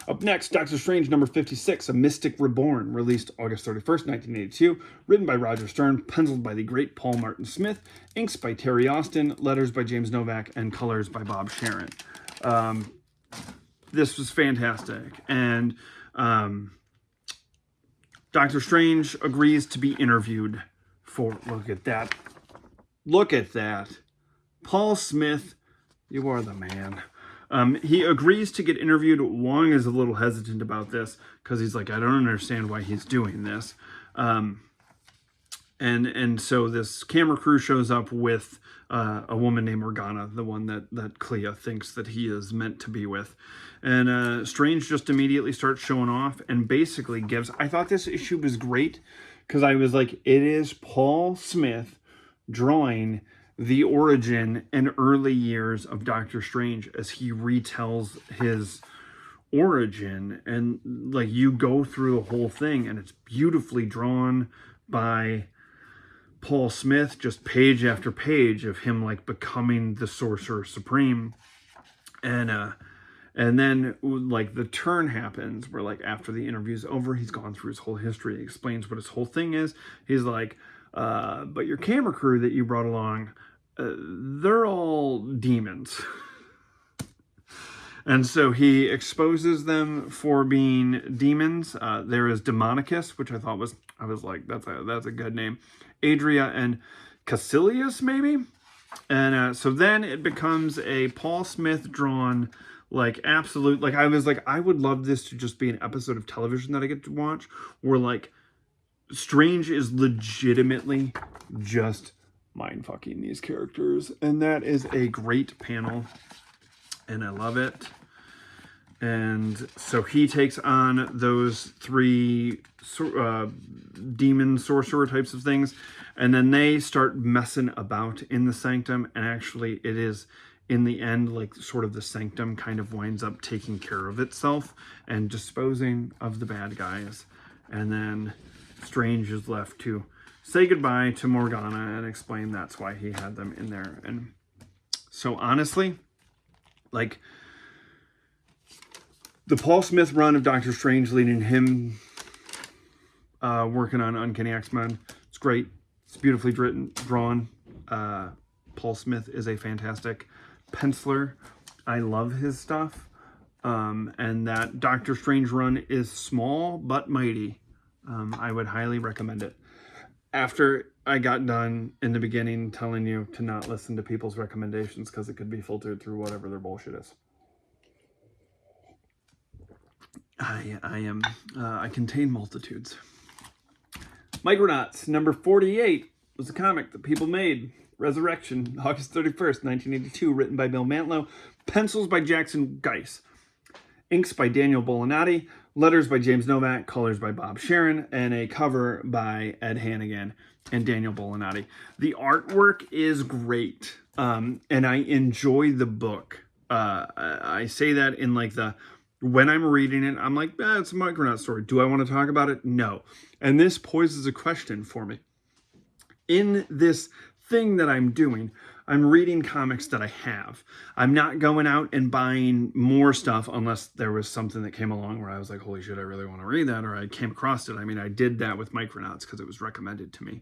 Up next, Doctor Strange number 56, A Mystic Reborn, released August 31st, 1982, written by Roger Stern, penciled by the great Paul Martin Smith, inks by Terry Austin, letters by James Novak, and colors by Bob Sharon. This was fantastic. And Doctor Strange agrees to be interviewed for, look at that. Look at that. Paul Smith, you are the man. He agrees to get interviewed. Wong is a little hesitant about this because he's like, I don't understand why he's doing this. And so this camera crew shows up with a woman named Morgana, the one that Clea thinks that he is meant to be with. And Strange just immediately starts showing off and basically gives... I thought this issue was great because I was like, it is Paul Smith drawing the origin and early years of Doctor Strange as he retells his origin. And like, you go through the whole thing and it's beautifully drawn by Paul Smith, just page after page of him like becoming the Sorcerer Supreme. And then like the turn happens where like after the interview's over, he's gone through his whole history. He explains what his whole thing is. He's like, but your camera crew that you brought along, they're all demons. And so he exposes them for being demons. There is Demonicus, which I was like, that's a good name. Adria and Caecilius, maybe? And so then it becomes a Paul Smith drawn, like, absolute, like, I was like, I would love this to just be an episode of television that I get to watch, where, like, Strange is legitimately just mind-fucking these characters. And that is a great panel, and I love it. And so he takes on those three demon sorcerer types of things. And then they start messing about in the sanctum. And actually it is, in the end, like sort of the sanctum kind of winds up taking care of itself and disposing of the bad guys. And then Strange is left to say goodbye to Morgana and explain that's why he had them in there. And so honestly, like, the Paul Smith run of Doctor Strange leading him working on Uncanny X-Men, it's great. It's beautifully drawn. Paul Smith is a fantastic penciler. I love his stuff. And that Doctor Strange run is small but mighty. I would highly recommend it. After I got done in the beginning telling you to not listen to people's recommendations because it could be filtered through whatever their bullshit is. I contain multitudes. Micronauts, number 48, was a comic that people made. Resurrection, August 31st, 1982, written by Bill Mantlo. Pencils by Jackson Geiss. Inks by Daniel Bolinati. Letters by James Novak. Colors by Bob Sharon. And a cover by Ed Hannigan and Daniel Bolinati. The artwork is great. And I enjoy the book. I say that in like the... When I'm reading it, I'm like, it's a Micronauts story. Do I want to talk about it? No. And this poses a question for me. In this thing that I'm doing, I'm reading comics that I have. I'm not going out and buying more stuff unless there was something that came along where I was like, holy shit, I really want to read that, or I came across it. I mean, I did that with Micronauts because it was recommended to me.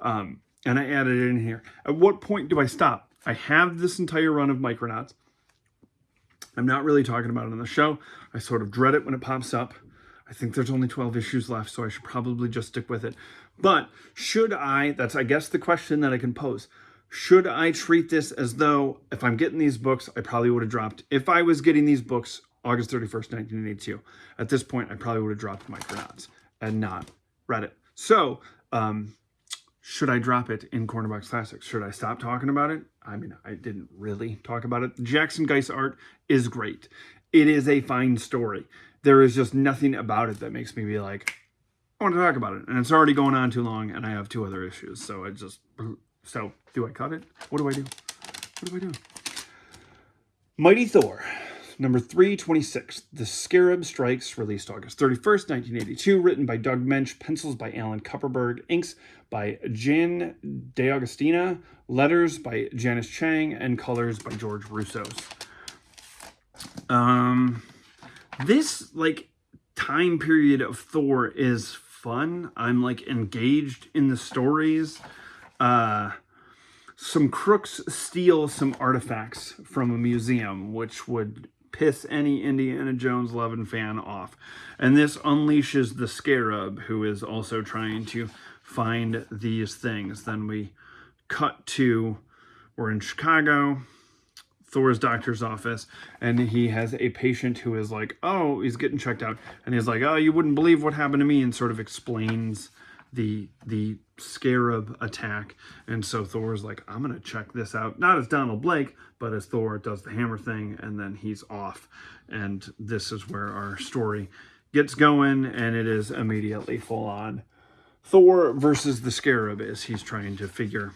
And I added it in here. At what point do I stop? I have this entire run of Micronauts. I'm not really talking about it on the show. I sort of dread it when it pops up. I think there's only 12 issues left, so I should probably just stick with it. But should I, that's I guess the question that I can pose, should I treat this as though if I'm getting these books, I probably would have dropped, if I was getting these books August 31st, 1982, at this point, I probably would have dropped Micronauts and not read it. So, should I drop it in Cornerbox Classics? Should I stop talking about it? I mean, I didn't really talk about it. Jackson Geiss art is great. It is a fine story. There is just nothing about it that makes me be like, I want to talk about it. And it's already going on too long, and I have 2 other issues. So it just, so do I cut it? What do I do? What do I do? Mighty Thor, number 326, The Scarab Strikes, released August 31st, 1982, written by Doug Mensch, pencils by Alan Kupperberg, inks by Jan DeAugustina, letters by Janice Chang, and colors by George Russos. This, like, time period of Thor is fun. I'm, like, engaged in the stories. Some crooks steal some artifacts from a museum, which would piss any Indiana Jones loving fan off. And this unleashes the Scarab, who is also trying to find these things. Then we cut to, we're in Chicago, Thor's doctor's office, and he has a patient who is like, oh, he's getting checked out. And he's like, oh, you wouldn't believe what happened to me, and sort of explains the Scarab attack. And so Thor's like, I'm gonna check this out, not as Donald Blake, but as Thor does the hammer thing, and then he's off. And this is where our story gets going, and it is immediately full on Thor versus the Scarab as he's trying to figure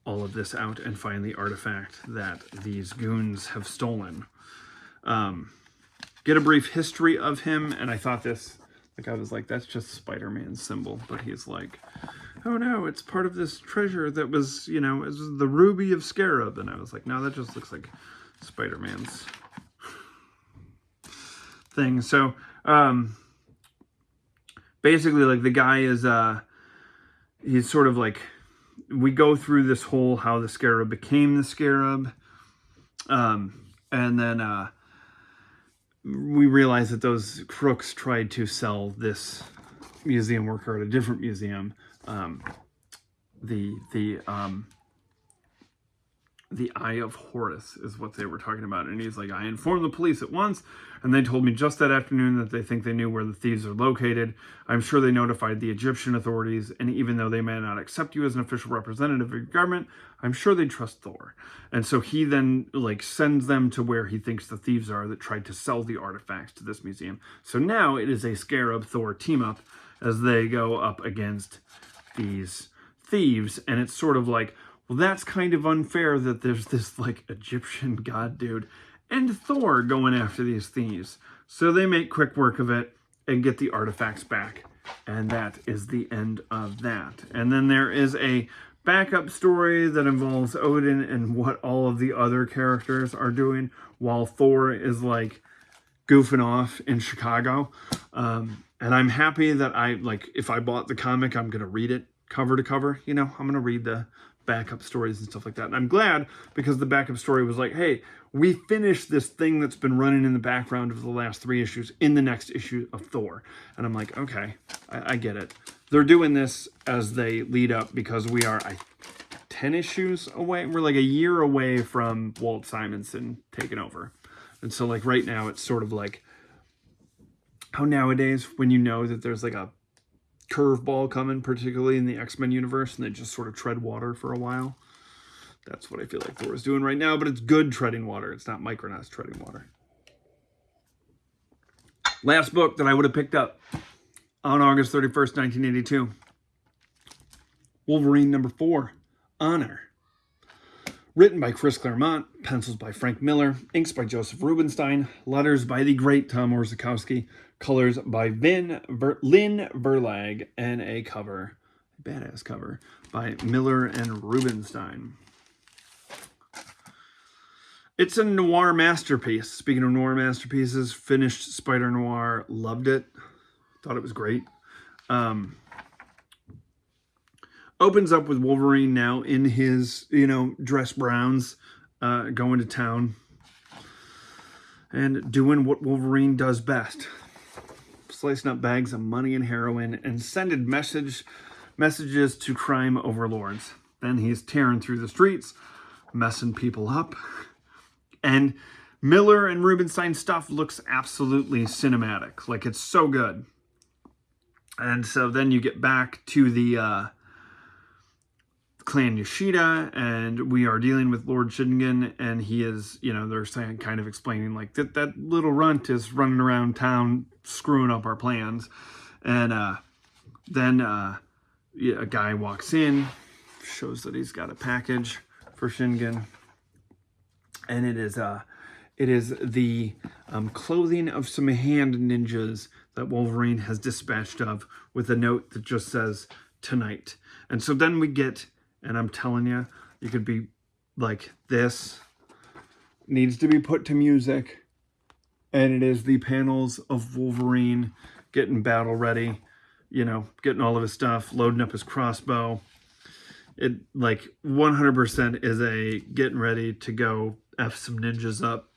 all of this out and find the artifact that these goons have stolen. Get a brief history of him, and I thought this, like, I was like, that's just Spider-Man's symbol. But he's like, oh no, it's part of this treasure that was, you know, it was the Ruby of Scarab. And I was like, no, that just looks like Spider-Man's thing. So, basically, like, the guy is, he's sort of like, we go through this whole how the Scarab became the Scarab. And then, we realize that those crooks tried to sell this museum worker at a different museum The Eye of Horus is what they were talking about. And he's like, I informed the police at once, and they told me just that afternoon that they think they knew where the thieves are located. I'm sure they notified the Egyptian authorities, and even though they may not accept you as an official representative of your government, I'm sure they trust Thor. And so he then like sends them to where he thinks the thieves are that tried to sell the artifacts to this museum. So now it is a Scarab Thor team up as they go up against these thieves, and it's sort of like, well, that's kind of unfair that there's this like Egyptian god dude and Thor going after these thieves. So they make quick work of it and get the artifacts back. And that is the end of that. And then there is a backup story that involves Odin and what all of the other characters are doing while Thor is like goofing off in Chicago. And I'm happy that if I bought the comic, I'm going to read it cover to cover. You know, I'm going to read the backup stories and stuff like that. And I'm glad because the backup story was like, hey, we finished this thing that's been running in the background of the last 3 issues in the next issue of Thor. And I'm like, okay, I get it. They're doing this as they lead up because we are 10 issues away. We're like a year away from Walt Simonson taking over. And so like right now it's sort of like how nowadays when you know that there's like a curveball coming, particularly in the X-Men universe, and they just sort of tread water for a while. That's what I feel like Thor is doing right now, but it's good treading water. It's not Micronauts treading water. Last book that I would have picked up on August 31st, 1982. Wolverine number 4, Honor. Written by Chris Claremont, pencils by Frank Miller, inks by Joseph Rubinstein, letters by the great Tom Orzechowski, colors by Lynn Verlag, and a cover, badass cover, by Miller and Rubinstein. It's a noir masterpiece. Speaking of noir masterpieces, finished Spider Noir, loved it, thought it was great. Opens up with Wolverine now in his, dress browns, going to town and doing what Wolverine does best. Slicing up bags of money and heroin and sending messages to crime overlords. Then he's tearing through the streets, messing people up. And Miller and Rubinstein stuff looks absolutely cinematic. Like, it's so good. And so then you get back to the Clan Yoshida, and we are dealing with Lord Shingen, and he is, they're saying, kind of explaining like that little runt is running around town screwing up our plans. And then a guy walks in, shows that he's got a package for Shingen, and it is the clothing of some hand ninjas that Wolverine has dispatched of, with a note that just says tonight. And so then we get, and I'm telling you, you could be like, this needs to be put to music. And it is the panels of Wolverine getting battle ready, getting all of his stuff, loading up his crossbow. It like 100% is a getting ready to go F some ninjas up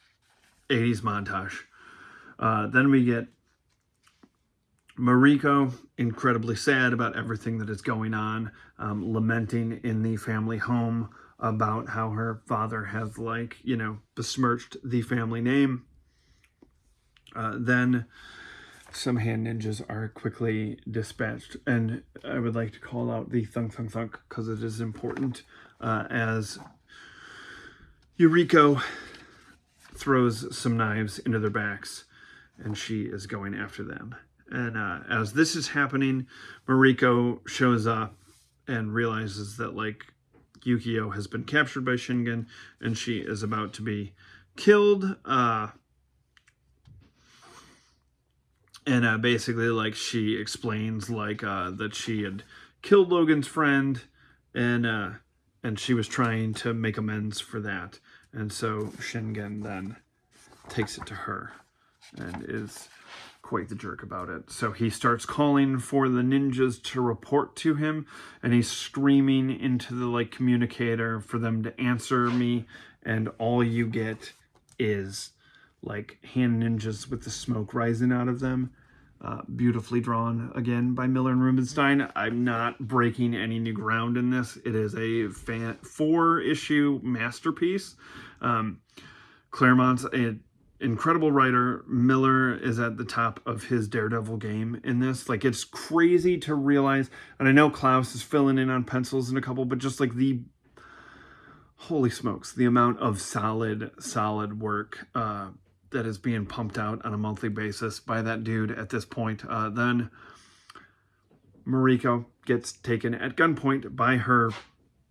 80s montage. Then we get Mariko, incredibly sad about everything that is going on, lamenting in the family home about how her father has, besmirched the family name. Then some hand ninjas are quickly dispatched, and I would like to call out the thunk thunk thunk because it is important, as Yuriko throws some knives into their backs, and she is going after them. And as this is happening, Mariko shows up and realizes that, Yukio has been captured by Shingen, and she is about to be killed. And basically, she explains, that she had killed Logan's friend, and she was trying to make amends for that. And so Shingen then takes it to her and is quite the jerk about it. So he starts calling for the ninjas to report to him, and he's screaming into the communicator for them to answer me, and all you get is hand ninjas with the smoke rising out of them. Beautifully drawn, again, by Miller and Rubenstein. I'm not breaking any new ground in this. It is a 4-issue masterpiece. Claremont's an incredible writer. Miller is at the top of his Daredevil game in this. Like, it's crazy to realize, and I know Klaus is filling in on pencils in a couple, but just like holy smokes, the amount of solid work that is being pumped out on a monthly basis by that dude at this point. Then Mariko gets taken at gunpoint by her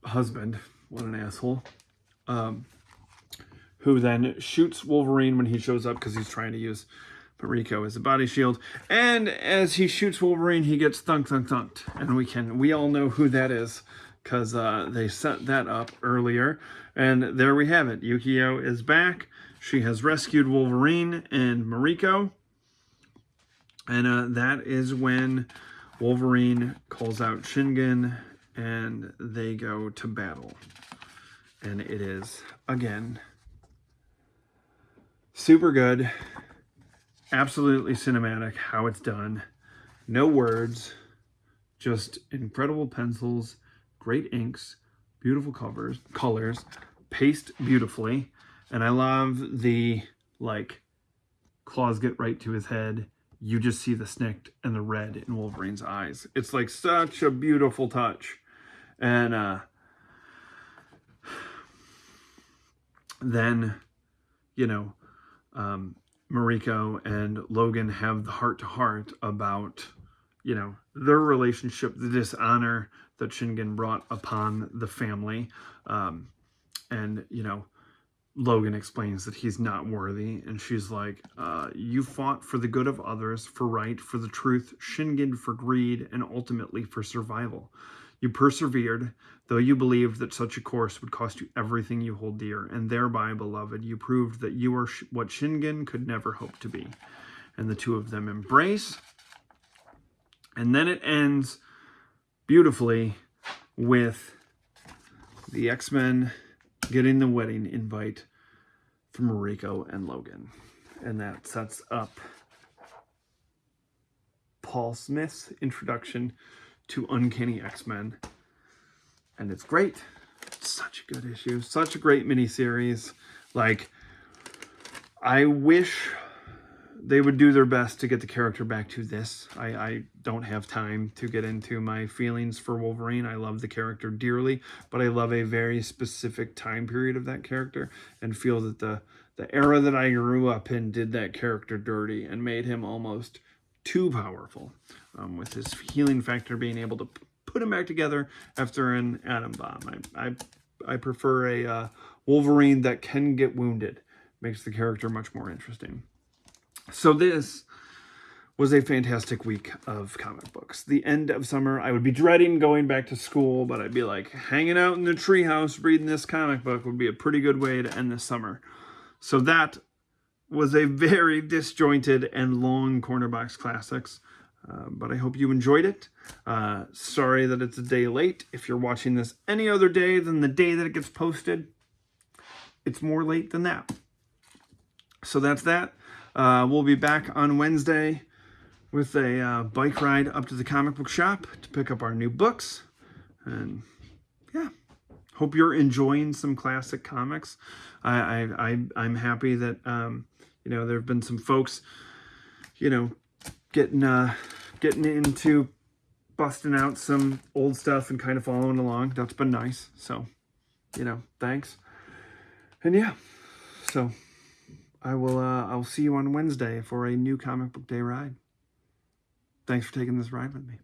husband. What an asshole. Who then shoots Wolverine when he shows up because he's trying to use Mariko as a body shield. And as he shoots Wolverine, he gets thunked. And we all know who that is because they set that up earlier. And there we have it. Yukio is back. She has rescued Wolverine and Mariko. And that is when Wolverine calls out Shingen and they go to battle. And it is, again, super good. Absolutely cinematic how it's done. No words. Just incredible pencils, great inks, beautiful colors, paced beautifully. And I love the, like, claws get right to his head. You just see the snicked and the red in Wolverine's eyes. It's like such a beautiful touch. And then, you know, Mariko and Logan have the heart-to-heart about, you know, their relationship, the dishonor that Shingen brought upon the family. And, you know, Logan explains that he's not worthy, and she's like, you fought for the good of others, for right, for the truth, Shingen for greed, and ultimately for survival. You persevered, though you believed that such a course would cost you everything you hold dear, and thereby, beloved, you proved that you are what Shingen could never hope to be. And the two of them embrace, and then it ends beautifully with the X-Men getting the wedding invite from Mariko and Logan. And that sets up Paul Smith's introduction to Uncanny X-Men. And it's great. It's such a good issue. Such a great miniseries. Like, I wish they would do their best to get the character back to this. I don't have time to get into my feelings for Wolverine. I love the character dearly, but I love a very specific time period of that character and feel that the era that I grew up in did that character dirty and made him almost too powerful, with his healing factor being able to put him back together after an atom bomb. I prefer a Wolverine that can get wounded. Makes the character much more interesting. So this was a fantastic week of comic books. The end of summer, I would be dreading going back to school, but I'd be like, hanging out in the treehouse reading this comic book would be a pretty good way to end the summer. So that was a very disjointed and long Corner Box Classics, but I hope you enjoyed it. Sorry that it's a day late. If you're watching this any other day than the day that it gets posted, it's more late than that. So that's that. We'll be back on Wednesday with a bike ride up to the comic book shop to pick up our new books. And yeah, hope you're enjoying some classic comics. I'm happy that, you know, there have been some folks, you know, getting into busting out some old stuff and kind of following along. That's been nice. So, you know, thanks. And yeah, so I'll see you on Wednesday for a new comic book day ride. Thanks for taking this ride with me.